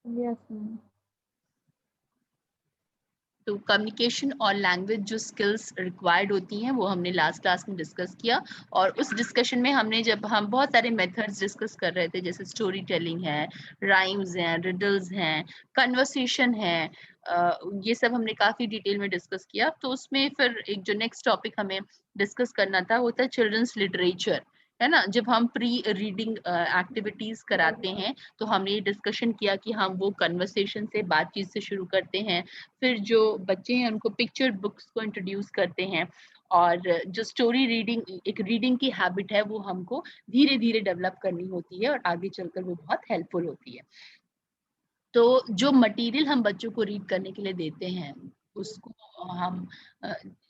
Yes ma'am. तो communication और language जो स्किल्स रिक्वायर्ड होती हैं वो हमने लास्ट क्लास में डिस्कस किया, और उस डिस्कशन में हमने जब हम बहुत सारे मेथड्स डिस्कस कर रहे थे, जैसे स्टोरी टेलिंग है, राइम्स हैं, रिडल्स हैं, कन्वर्सेशन है, ये सब हमने काफी डिटेल में डिस्कस किया। तो उसमें फिर एक जो नेक्स्ट टॉपिक हमें डिस्कस करना था वो था चिल्ड्रंस लिटरेचर, है ना। जब हम प्री रीडिंग एक्टिविटीज कराते हैं तो हमने ये डिस्कशन किया कि हम वो कन्वर्सेशन से, बातचीत से शुरू करते हैं, फिर जो बच्चे हैं उनको पिक्चर बुक्स को इंट्रोड्यूस करते हैं, और जो स्टोरी रीडिंग, एक रीडिंग की हैबिट है, वो हमको धीरे धीरे डेवलप करनी होती है और आगे चलकर वो बहुत हेल्पफुल होती है। तो जो मटेरियल हम बच्चों को रीड करने के लिए देते हैं उसको हम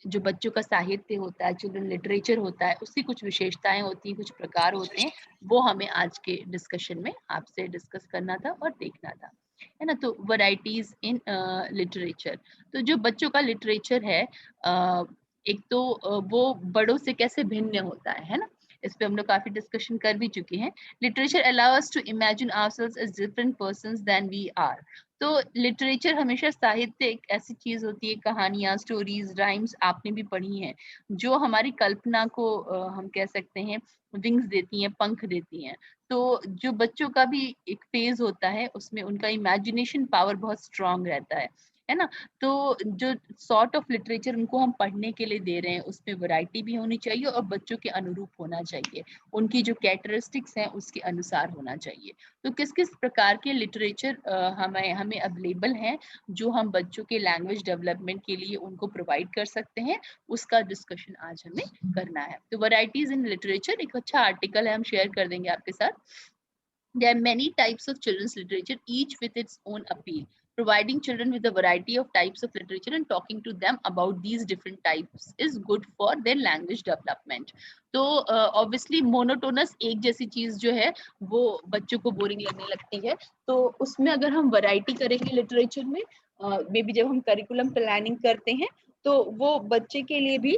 जो बच्चों का साहित्य होता है, चिल्ड्रन लिटरेचर होता है, उसकी कुछ विशेषताएं होती हैं, कुछ प्रकार होते हैं, वो हमें आज के डिस्कशन में आपसे डिस्कस करना था और देखना था, है ना। तो वैरायटीज इन लिटरेचर, तो जो बच्चों का लिटरेचर है, एक तो वो बड़ों से कैसे भिन्न होता है ना। इस पे हम लोग काफी डिस्कशन कर भी चुके हैं। Literature allow us to imagine ourselves as different persons than we are। तो लिटरेचर हमेशा, साहित्य एक ऐसी चीज होती है, कहानियां, स्टोरीज, राइम्स आपने भी पढ़ी हैं, जो हमारी कल्पना को हम कह सकते हैं विंग्स देती हैं, पंख देती हैं। तो जो बच्चों का भी एक फेज होता है उसमें उनका इमेजिनेशन पावर बहुत स्ट्रांग रहता है ना। तो जो सॉर्ट ऑफ लिटरेचर उनको हम पढ़ने के लिए दे रहे हैं उसमें वैरायटी भी होनी चाहिए और बच्चों के अनुरूप होना चाहिए, उनकी जो कैरेक्टरिस्टिक्स हैं उसके अनुसार होना चाहिए। तो किस किस प्रकार के लिटरेचर हमें हमें अवेलेबल हैं जो हम बच्चों के लैंग्वेज डेवलपमेंट के लिए उनको प्रोवाइड कर सकते हैं, उसका डिस्कशन आज हमें करना है। तो वैरायटीज इन लिटरेचर एक अच्छा आर्टिकल है, हम शेयर कर देंगे आपके साथ। There are many types of children's literature, each with its own appeal. Providing children with a variety of types of literature and talking to them about these different types is good for their language development. तो obviously monotonous एक जैसी चीज जो है वो बच्चों को boring लगने लगती है। तो उसमें अगर हम वैरायटी करेंगे लिटरेचर में, मे बी जब हम करिकुलम प्लानिंग करते हैं तो वो बच्चे के लिए भी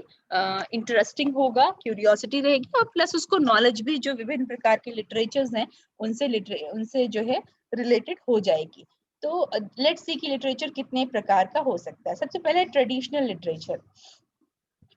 इंटरेस्टिंग होगा, क्यूरियोसिटी रहेगी, और प्लस उसको नॉलेज भी जो विभिन्न प्रकार के लिटरेचर्स हैं उनसे जो है रिलेटेड हो जाएगी। तो लेट्स सी कि लिटरेचर कितने प्रकार का हो सकता है। सबसे पहले ट्रेडिशनल लिटरेचर।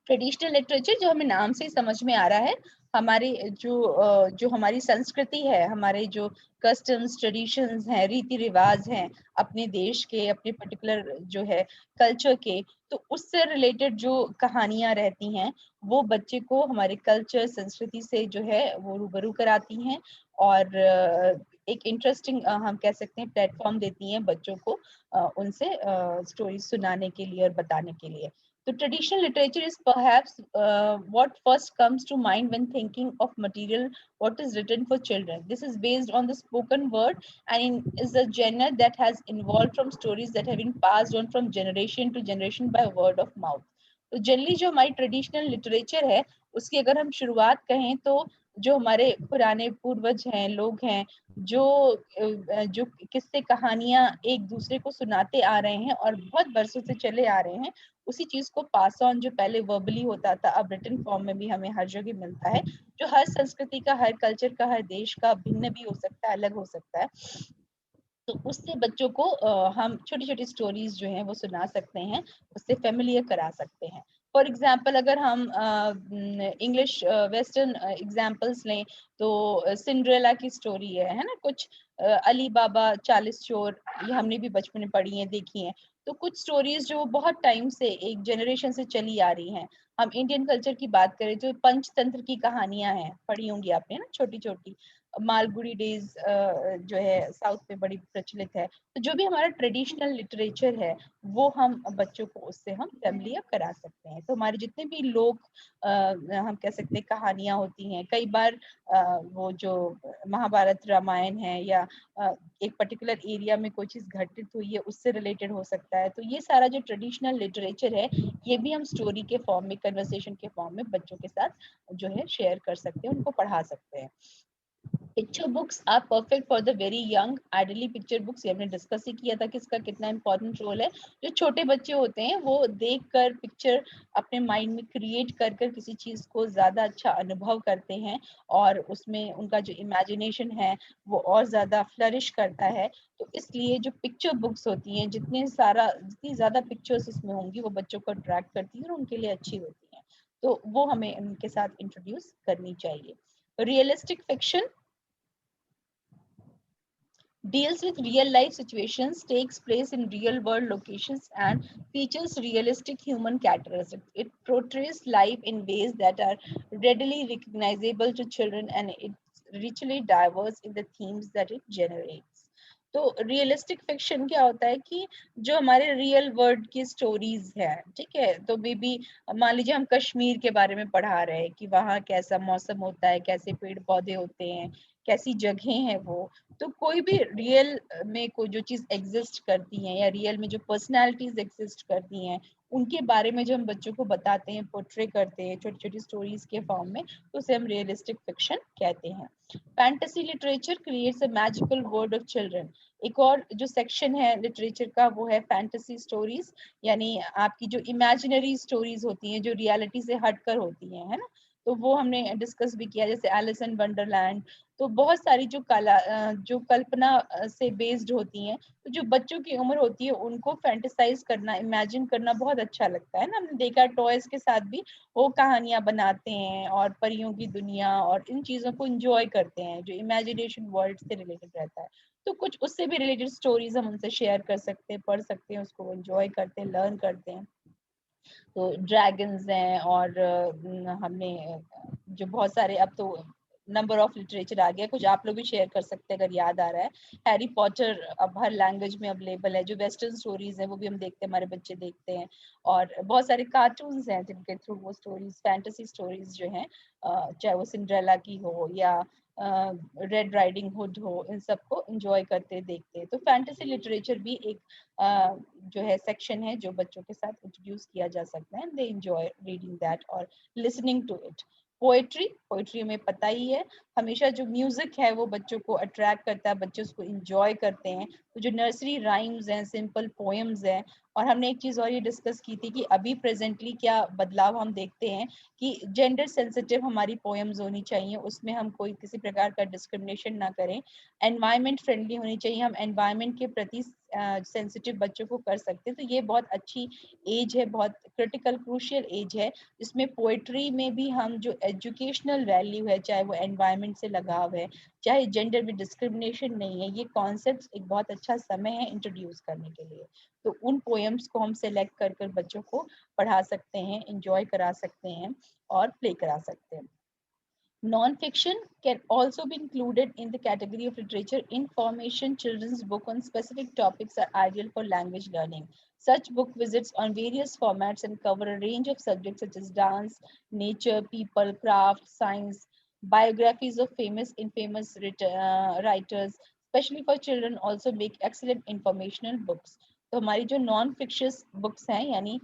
ट्रेडिशनल लिटरेचर जो हमें नाम से ही समझ में आ रहा है, हमारे जो हमारी संस्कृति है, हमारे जो कस्टम्स, ट्रेडिशंस हैं, रीति रिवाज हैं अपने देश के, अपने पर्टिकुलर जो है कल्चर के, तो उससे रिलेटेड जो कहानियां रहती हैं वो बच्चे को हमारे कल्चर, संस्कृति से जो है वो रूबरू कराती हैं, और एक इंटरेस्टिंग हम कह सकते हैं प्लेटफॉर्म देती हैं बच्चों को उनसे स्टोरी सुनाने के लिए और बताने के लिए। So traditional literature is perhaps what first comes to mind when thinking of material what is written for children. This is based on the spoken word and is a genre that has evolved from stories that have been passed on from generation to generation by word of mouth. तो generally जो हमारी traditional literature है उसकी अगर हम शुरुआत कहें तो जो हमारे पुराने पूर्वज हैं, लोग हैं, जो किस्से कहानियां एक दूसरे को सुनाते आ रहे हैं और बहुत बरसों से चले आ रहे हैं, उसी चीज को पास ऑन जो पहले वर्बली होता था अब रिटन फॉर्म में भी हमें हर जगह मिलता है, जो हर संस्कृति का, हर कल्चर का, हर देश का भिन्न भी हो सकता है, अलग हो सकता है। तो उससे बच्चों को हम छोटी छोटी स्टोरीज जो हैं वो सुना सकते हैं, उससे फेमिलियर करा सकते हैं। फॉर एग्जाम्पल अगर हम इंग्लिश वेस्टर्न एग्जाम्पल्स लें तो सिंड्रेला की स्टोरी है ना, कुछ अली बाबा 40 चोर, ये हमने भी बचपन में पढ़ी है, देखी है। तो कुछ स्टोरीज जो बहुत टाइम से एक जनरेशन से चली आ रही हैं। हम इंडियन कल्चर की बात करें तो पंचतंत्र की कहानियां हैं, पढ़ी होंगी आपने ना, छोटी छोटी। मालगुडी डेज जो है साउथ में बड़ी प्रचलित है। तो जो भी हमारा ट्रेडिशनल लिटरेचर है वो हम बच्चों को उससे हम फेमिलियर करा सकते हैं। तो हमारे जितने भी लोग हम कह सकते हैं कहानियां होती हैं, कई बार वो जो महाभारत, रामायण है, या एक पर्टिकुलर एरिया में कोई चीज घटित हुई है उससे रिलेटेड हो सकता है। तो ये सारा जो ट्रेडिशनल लिटरेचर है ये भी हम स्टोरी के फॉर्म में, कन्वर्सेशन के फॉर्म में बच्चों के साथ जो है शेयर कर सकते हैं, उनको पढ़ा सकते हैं। Picture books are perfect for the very young. Ideally picture books, ये हमने डिस्कस ही किया था कि इसका कितना इंपॉर्टेंट रोल है। जो छोटे बच्चे होते हैं वो देखकर पिक्चर अपने माइंड में क्रिएट कर कर किसी चीज को ज्यादा अच्छा अनुभव करते हैं और उसमें उनका जो इमेजिनेशन है वो और ज्यादा फ्लरिश करता है। तो इसलिए जो पिक्चर बुक्स होती हैं, जितनी ज्यादा पिक्चर्स उसमें होंगी वो बच्चों को अट्रैक्ट करती है और उनके लिए अच्छी होती हैं। तो वो हमें उनके साथ इंट्रोड्यूस करनी चाहिए। Realistic fiction deals with real life situations, takes place in real world locations, and features realistic human characteristics. It portrays life in ways that are readily recognizable to children, and it's richly diverse in the themes that it generates. तो realistic fiction क्या होता है कि जो हमारे real world की stories है, ठीक है, तो बेबी मान लीजिए हम कश्मीर के बारे में पढ़ा रहे हैं कि वहाँ कैसा मौसम होता है, कैसे पेड़ पौधे होते हैं, कैसी जगह है वो। तो कोई भी रियल में कोई जो चीज एग्जिस्ट करती है या रियल में जो पर्सनालिटीज एग्जिस्ट करती हैं उनके बारे में जो हम बच्चों को बताते हैं, पोर्ट्रे करते हैं छोटी छोटी स्टोरीज के फॉर्म में, तो उसे हम रियलिस्टिक फिक्शन कहते हैं। Fantasy literature creates a magical world of children. एक और जो सेक्शन है लिटरेचर का वो है फैंटेसी स्टोरीज, यानी आपकी जो इमेजिनरी स्टोरीज होती हैं जो रियलिटी से हटकर होती हैं, है ना। तो वो हमने डिस्कस भी किया, जैसे एलिस इन वंडरलैंड। तो बहुत सारी जो कल्पना से बेस्ड होती हैं, तो जो बच्चों की उम्र होती है उनको फैंटेसाइज करना, इमेजिन करना बहुत अच्छा लगता है ना। हमने देखा टॉयज के साथ भी वो कहानियां बनाते हैं और परियों की दुनिया और इन चीजों को इंजॉय करते हैं जो इमेजिनेशन वर्ल्ड से रिलेटेड रहता है। तो कुछ उससे भी रिलेटेड स्टोरीज हम उनसे शेयर कर सकते हैं, पढ़ सकते हैं, उसको एंजॉय करते हैं, लर्न करते हैं। तो ड्रैगन्स हैं और हमने जो बहुत सारे, अब तो नंबर ऑफ लिटरेचर आ गया, कुछ आप लोग भी शेयर कर सकते हैं अगर याद आ रहा है। हैरी पॉटर अब हर लैंग्वेज में अवेलेबल है। जो वेस्टर्न स्टोरीज है वो भी हम देखते हैं, हमारे बच्चे देखते हैं। और बहुत सारे कार्टून्स हैं जिनके थ्रू वो स्टोरीज, फैंटेसी स्टोरीज जो हैं, चाहे वो सिंड्रेला की हो या रेड राइडिंग हुड हो, इन सबको एंजॉय करते देखते हैं। तो फैंटेसी लिटरेचर भी एक जो है सेक्शन है जो बच्चों के साथ इंट्रोड्यूस किया जा सकता है। दे एंजॉय रीडिंग दैट और listening to it. Poetry, poetry में पता ही है, हमेशा जो म्यूजिक है वो बच्चों को अट्रैक्ट करता है, बच्चे उसको इंजॉय करते हैं। तो जो नर्सरी राइम्स हैं, सिंपल पोएम्स हैं। और हमने एक चीज और ये डिस्कस की थी कि अभी प्रेजेंटली क्या बदलाव हम देखते हैं कि जेंडर सेंसिटिव हमारी पोएम्स होनी चाहिए, उसमें हम कोई किसी प्रकार का डिस्क्रिमिनेशन ना करें। एनवायरमेंट फ्रेंडली होनी चाहिए, हम एनवायरमेंट के प्रति सेंसिटिव बच्चों को कर सकते हैं। तो ये बहुत अच्छी एज है, बहुत क्रिटिकल क्रूशियल एज है, जिसमें पोएट्री में भी हम जो एजुकेशनल वैल्यू है, चाहे वो एनवायरमेंट से लगाव है, चाहे जेंडर में डिस्क्रिमिनेशन नहीं है, ये कॉन्सेप्ट एक बहुत अच्छा समय है इंट्रोड्यूस करने के लिए। तो उन पोएम्स को हम सेलेक्ट कर कर बच्चों को पढ़ा सकते हैं, इंजॉय करा सकते हैं और प्ले करा सकते हैं। Non-fiction can also be included in the category of literature. Information children's book on specific topics are ideal for language learning. Such book visits on various formats and cover a range of subjects such as dance, nature, people, craft, science, biographies of famous, infamous writers, especially for children, also make excellent informational books. तो हमारी जो non फिक्शस books हैं, यानी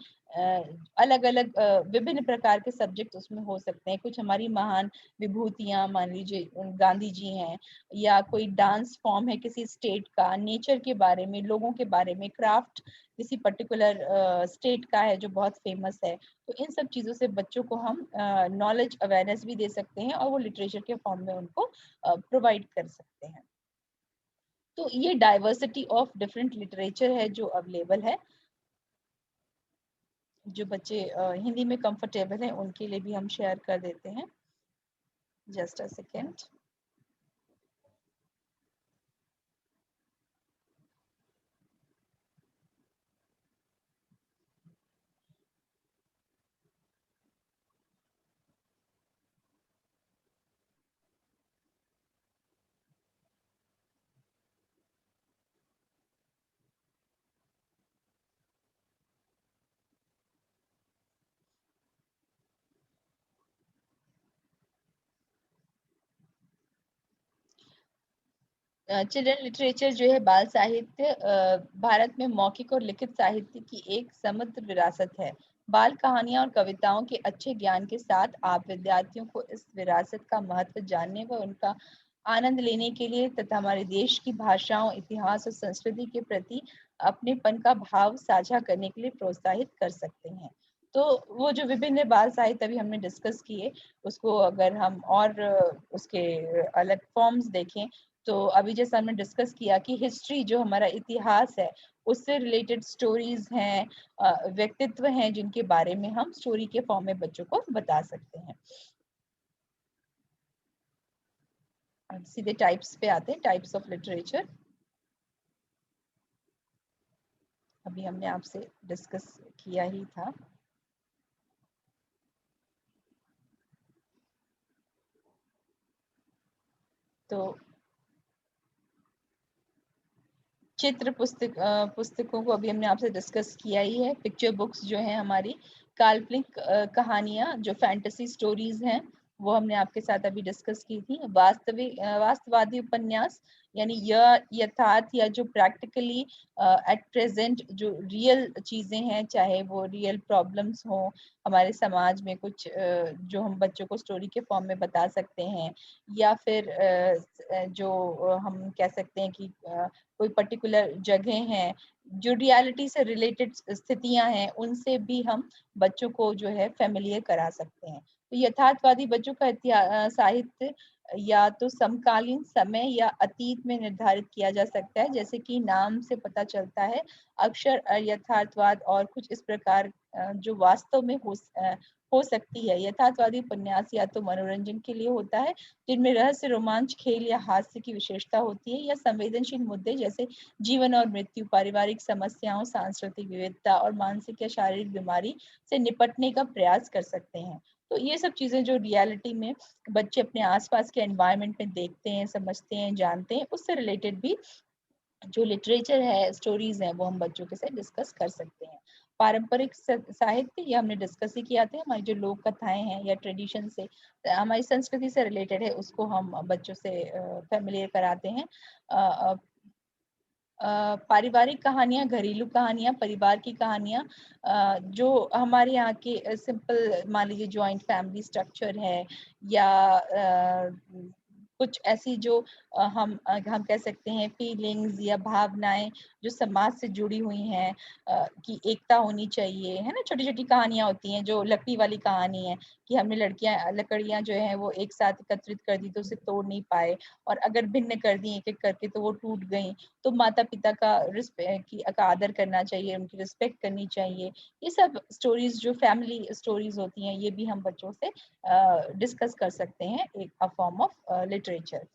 अलग अलग विभिन्न प्रकार के सब्जेक्ट उसमें हो सकते हैं। कुछ हमारी महान विभूतियां, मान लीजिए गांधी जी हैं, या कोई डांस फॉर्म है किसी स्टेट का, नेचर के बारे में, लोगों के बारे में, क्राफ्ट किसी पर्टिकुलर स्टेट का है जो बहुत फेमस है। तो इन सब चीजों से बच्चों को हम नॉलेज अवेयरनेस भी दे सकते हैं और वो लिटरेचर के फॉर्म में उनको प्रोवाइड कर सकते हैं। तो ये डाइवर्सिटी ऑफ डिफरेंट लिटरेचर है जो अवेलेबल है। जो बच्चे हिंदी में कंफर्टेबल हैं उनके लिए भी हम शेयर कर देते हैं। Just a second. Children literature जो है बाल साहित्य भारत में मौखिक और लिखित साहित्य की एक समृद्ध विरासत है। बाल कहानियां और कविताओं के अच्छे ज्ञान के साथ आप विद्यार्थियों को इस विरासत का महत्व जानने व उनका आनंद लेने के लिए तथा हमारे देश की भाषाओं, इतिहास और संस्कृति के प्रति अपनेपन का भाव साझा करने के लिए प्रोत्साहित कर सकते हैं। तो वो जो विभिन्न बाल साहित्य अभी हमने डिस्कस किए, उसको अगर हम और उसके अलग फॉर्म्स देखें, तो अभी जैसा हमने डिस्कस किया कि हिस्ट्री जो हमारा इतिहास है, उससे रिलेटेड स्टोरीज हैं, व्यक्तित्व हैं, जिनके बारे में हम स्टोरी के फॉर्म में बच्चों को बता सकते हैं। सीधे टाइप्स पे आते हैं, टाइप्स ऑफ लिटरेचर। अभी हमने आपसे डिस्कस किया ही था। तो चित्र पुस्तकों को अभी हमने आपसे डिस्कस किया ही है। पिक्चर बुक्स जो है हमारी, काल्पनिक कहानियां जो फैंटेसी स्टोरीज हैं, वो हमने आपके साथ अभी डिस्कस की थी। वास्तववादी उपन्यास, यानी यथार्थ या जो प्रैक्टिकली एट प्रेजेंट जो रियल चीजें हैं, चाहे वो रियल प्रॉब्लम्स हो हमारे समाज में, कुछ जो हम बच्चों को स्टोरी के फॉर्म में बता सकते हैं, या फिर जो हम कह सकते हैं कि कोई पर्टिकुलर जगह हैं, जो रियलिटी से रिलेटेड स्थितियां हैं, उनसे भी हम बच्चों को जो है फेमिलियर करा सकते हैं। तो यथार्थवादी बच्चों का साहित्य या तो समकालीन समय या अतीत में निर्धारित किया जा सकता है, जैसे कि नाम से पता चलता है, अक्षर यथार्थवाद और कुछ इस प्रकार जो वास्तव में हो सकती है। यथार्थवादी उपन्यास या तो मनोरंजन के लिए होता है, जिनमें रहस्य, रोमांच, खेल या हास्य की विशेषता होती है, या संवेदनशील मुद्दे जैसे जीवन और मृत्यु, पारिवारिक समस्याओं, सांस्कृतिक विविधता और मानसिक या शारीरिक बीमारी से निपटने का प्रयास कर सकते हैं। तो ये सब चीजें जो रियलिटी में बच्चे अपने आसपास के एनवायरनमेंट में देखते हैं, समझते हैं, जानते हैं, उससे रिलेटेड भी जो लिटरेचर है, स्टोरीज हैं, वो हम बच्चों के साथ डिस्कस कर सकते हैं। पारंपरिक साहित्य, ये हमने डिस्कस ही किया था, हमारी जो लोक कथाएं हैं या ट्रेडिशन से, हमारी संस्कृति से रिलेटेड है, उसको हम बच्चों से फेमिलियर कराते हैं। पारिवारिक कहानियां, घरेलू कहानियां, परिवार की कहानियां, जो हमारे यहाँ के सिंपल, मान लीजिए जॉइंट फैमिली स्ट्रक्चर है, या कुछ ऐसी जो हम कह सकते हैं फीलिंग्स या भावनाएं जो समाज से जुड़ी हुई हैं, कि एकता होनी चाहिए, है ना। छोटी छोटी कहानियां होती हैं, जो लकड़ी वाली कहानी है कि हमने लकड़ियां जो है वो एक साथ एकत्रित कर दी तो उसे तोड़ नहीं पाए, और अगर भिन्न कर दी एक एक करके तो वो टूट गई। तो माता पिता का का आदर करना चाहिए, उनकी रिस्पेक्ट करनी चाहिए। ये सब स्टोरीज जो फैमिली स्टोरीज होती हैं, ये भी हम बच्चों से डिस्कस कर सकते हैं, एक फॉर्म ऑफ लिटरेचर।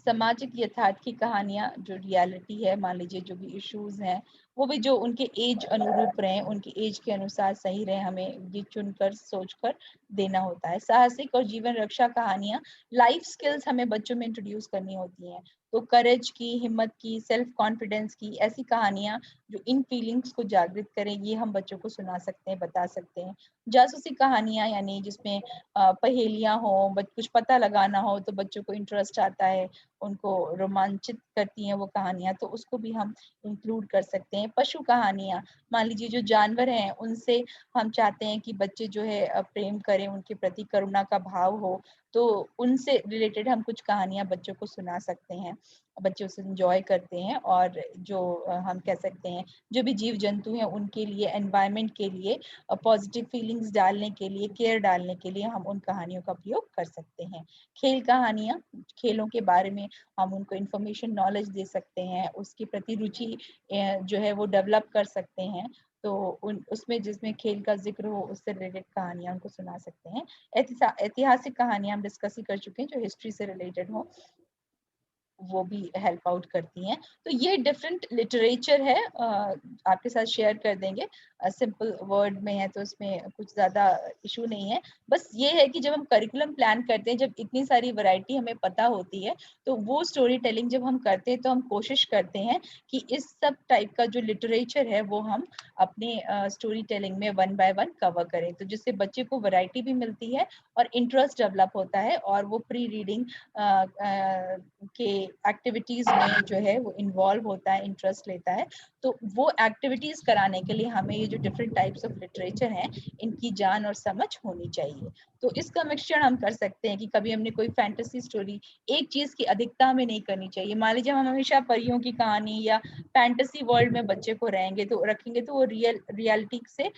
सामाजिक यथार्थ की कहानियां, जो रियलिटी है, मान लीजिए जो भी इश्यूज हैं, वो भी जो उनके एज अनुरूप रहे, उनके एज के अनुसार सही रहे, हमें ये चुनकर सोचकर देना होता है। साहसिक और जीवन रक्षा कहानियां, लाइफ स्किल्स हमें बच्चों में इंट्रोड्यूस करनी होती हैं, तो करेज की, हिम्मत की, सेल्फ कॉन्फिडेंस की ऐसी कहानियां जो इन फीलिंग्स को जागृत करें, ये हम बच्चों को सुना सकते हैं, बता सकते हैं। जासूसी कहानियां, यानी जिसमें पहेलियां हो, कुछ पता लगाना हो, तो बच्चों को इंटरेस्ट आता है, उनको रोमांचित करती हैं वो कहानियां, तो उसको भी हम इंक्लूड कर सकते हैं। पशु कहानियां, मान लीजिए जो जानवर हैं, उनसे हम चाहते हैं कि बच्चे जो है प्रेम करें, उनके प्रति करुणा का भाव हो, तो उनसे रिलेटेड हम कुछ कहानियां बच्चों को सुना सकते हैं, बच्चे उसे एंजॉय करते हैं। और जो हम कह सकते हैं जो भी जीव जंतु हैं, उनके लिए, एनवायरनमेंट के लिए पॉजिटिव फीलिंग्स डालने के लिए, केयर डालने के लिए हम उन कहानियों का प्रयोग कर सकते हैं। खेल कहानियां, खेलों के बारे में हम उनको इंफॉर्मेशन, नॉलेज दे सकते हैं, उसके प्रति रुचि जो है वो डेवलप कर सकते हैं। तो उसमें जिसमें खेल का जिक्र हो, उससे रिलेटेड कहानियां उनको सुना सकते हैं। ऐतिहासिक कहानियां हम डिस्कस ही कर चुके हैं, जो हिस्ट्री से रिलेटेड हो, वो भी हेल्प आउट करती हैं। तो ये डिफरेंट लिटरेचर है, आपके साथ शेयर कर देंगे। सिंपल वर्ड में है तो इसमें कुछ ज्यादा इशू नहीं है। बस ये है कि जब हम करिकुलम प्लान करते हैं, जब इतनी सारी वैरायटी हमें पता होती है, तो वो स्टोरी टेलिंग जब हम करते हैं, तो हम कोशिश करते हैं कि इस सब टाइप का जो लिटरेचर है वो हम अपने स्टोरी टेलिंग में वन बाय वन कवर करें, तो जिससे बच्चे को वैरायटी भी मिलती है और इंटरेस्ट डेवलप होता है, और वो प्री रीडिंग के एक्टिविटीज में जो है वो इन्वॉल्व होता है, इंटरेस्ट लेता है, तो वो एक्टिविटीज कराने के लिए हमें ये जो डिफरेंट टाइप्स ऑफ लिटरेचर हैं इनकी जान और समझ होनी चाहिए। तो इसका मिक्सचर हम कर सकते हैं कि कभी हमने कोई फैंटेसी स्टोरी, एक चीज की अधिकता में नहीं करनी चाहिए। मान लीजिए हम हमेशा परियों की कहानी या फैंटेसी वर्ल्ड में बच्चे को रखेंगे तो वो रियलिटी से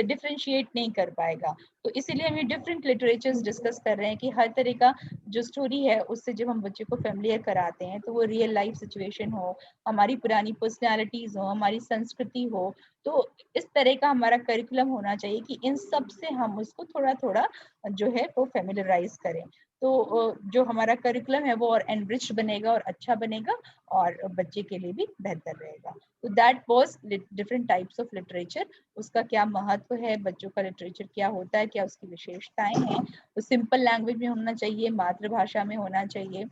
डिफरेंशिएट नहीं कर पाएगा। तो इसीलिए हम ये डिफरेंट लिटरेचर्स डिस्कस कर रहे हैं कि हर तरह का जो स्टोरी है उससे जब हम बच्चे को फेमिलियर कराते हैं तो वो रियल लाइफ सिचुएशन हो, हमारी पुरानी पर्सनैलिटीज हो, हमारी संस्कृति हो, तो इस तरह का हमारा करिकुलम होना चाहिए कि इन सब से हम उसको थोड़ा थोड़ा जो है वो फेमिलराइज करें। तो जो हमारा करिकुलम है वो और एनरिच्ड बनेगा और अच्छा बनेगा और बच्चे के लिए भी बेहतर रहेगा। तो that was different types of literature, उसका क्या महत्व है, बच्चों का लिटरेचर क्या होता है, क्या उसकी विशेषताएं हैं। तो सिंपल लैंग्वेज में होना चाहिए, मातृभाषा में होना चाहिए,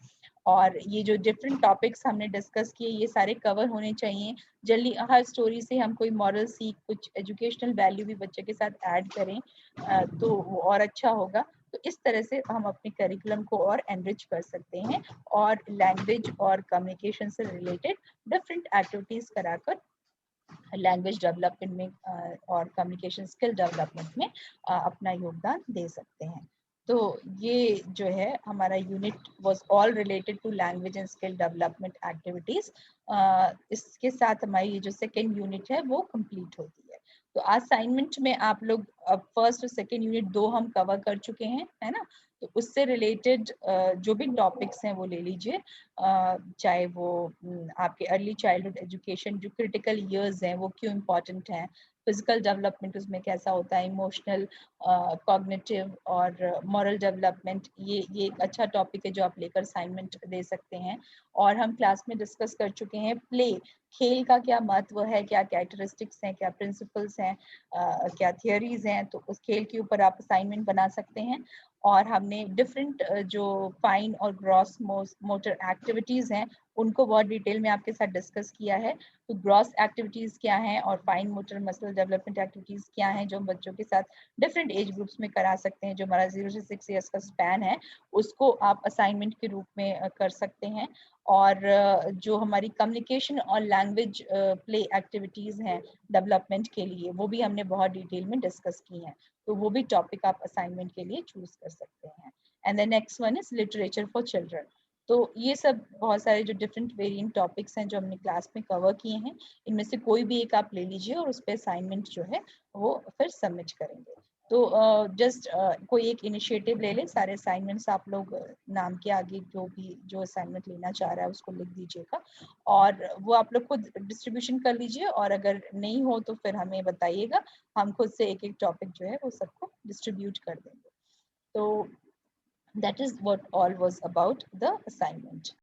और ये जो डिफरेंट टॉपिक्स हमने डिस्कस किए ये सारे कवर होने चाहिए। जल्दी हर स्टोरी से हम कोई मॉरल सीख, कुछ एजुकेशनल वैल्यू भी बच्चे के साथ ऐड करें तो वो और अच्छा होगा। तो इस तरह से हम अपने करिकुलम को और एनरिच कर सकते हैं और लैंग्वेज और कम्युनिकेशन से रिलेटेड डिफरेंट एक्टिविटीज कराकर लैंग्वेज डेवलपमेंट में और कम्युनिकेशन स्किल डेवलपमेंट में अपना योगदान दे सकते हैं। तो ये जो है हमारा unit was all related to language and skill development activities. इसके साथ हमारी ये जो सेकेंड यूनिट है वो कंप्लीट होती है। तो असाइनमेंट में आप लोग अब फर्स्ट और सेकेंड यूनिट 2 हम कवर कर चुके हैं, है ना। तो उससे रिलेटेड जो भी टॉपिक्स हैं वो ले लीजिए, चाहे वो आपके अर्ली चाइल्डहुड एजुकेशन, जो क्रिटिकल ईयर्स हैं वो क्यों इम्पोर्टेंट हैं, फिजिकल डेवलपमेंट उसमें कैसा होता है, इमोशनल, कॉग्निटिव और मॉरल डेवलपमेंट, ये एक अच्छा टॉपिक है जो आप लेकर असाइनमेंट दे सकते हैं। और हम क्लास में डिस्कस कर चुके हैं प्ले, खेल का क्या महत्व है, क्या कैरेक्टरिस्टिक्स हैं, क्या प्रिंसिपल्स हैं, क्या थियरीज हैं, तो उस खेल के ऊपर आप असाइनमेंट बना सकते हैं। और हमने डिफरेंट जो फाइन और ग्रॉस मोटर एक्टिविटीज हैं उनको बहुत डिटेल में आपके साथ डिस्कस किया है। तो ग्रॉस एक्टिविटीज क्या हैं और fine motor muscle development activities क्या हैं जो हम बच्चों के साथ डिफरेंट एज ग्रुप्स में करा सकते हैं। जो हमारा 0 से 6 ईयर्स का स्पैन है उसको आप असाइनमेंट के रूप में कर सकते हैं। और जो हमारी कम्युनिकेशन और लैंग्वेज प्ले एक्टिविटीज हैं डेवलपमेंट के लिए, वो भी हमने बहुत डिटेल में डिस्कस की हैं। तो वो भी टॉपिक आप असाइनमेंट के लिए चूज कर सकते हैं। And the next one is literature for children. तो ये सब बहुत सारे जो डिफरेंट वेरिएंट टॉपिक्स हैं जो हमने क्लास में कवर किए हैं, इनमें से कोई भी एक आप ले लीजिए और उस पर असाइनमेंट जो है वो फिर सबमिट करेंगे। तो जस्ट कोई एक इनिशिएटिव ले ले, सारे असाइनमेंट्स आप लोग नाम के आगे जो असाइनमेंट लेना चाह रहा है उसको लिख दीजिएगा और वो आप लोग खुद डिस्ट्रीब्यूशन कर लीजिए, और अगर नहीं हो तो फिर हमें बताइएगा, हम खुद से एक एक टॉपिक जो है वो सबको डिस्ट्रीब्यूट कर देंगे। तो that is what all was about the assignment.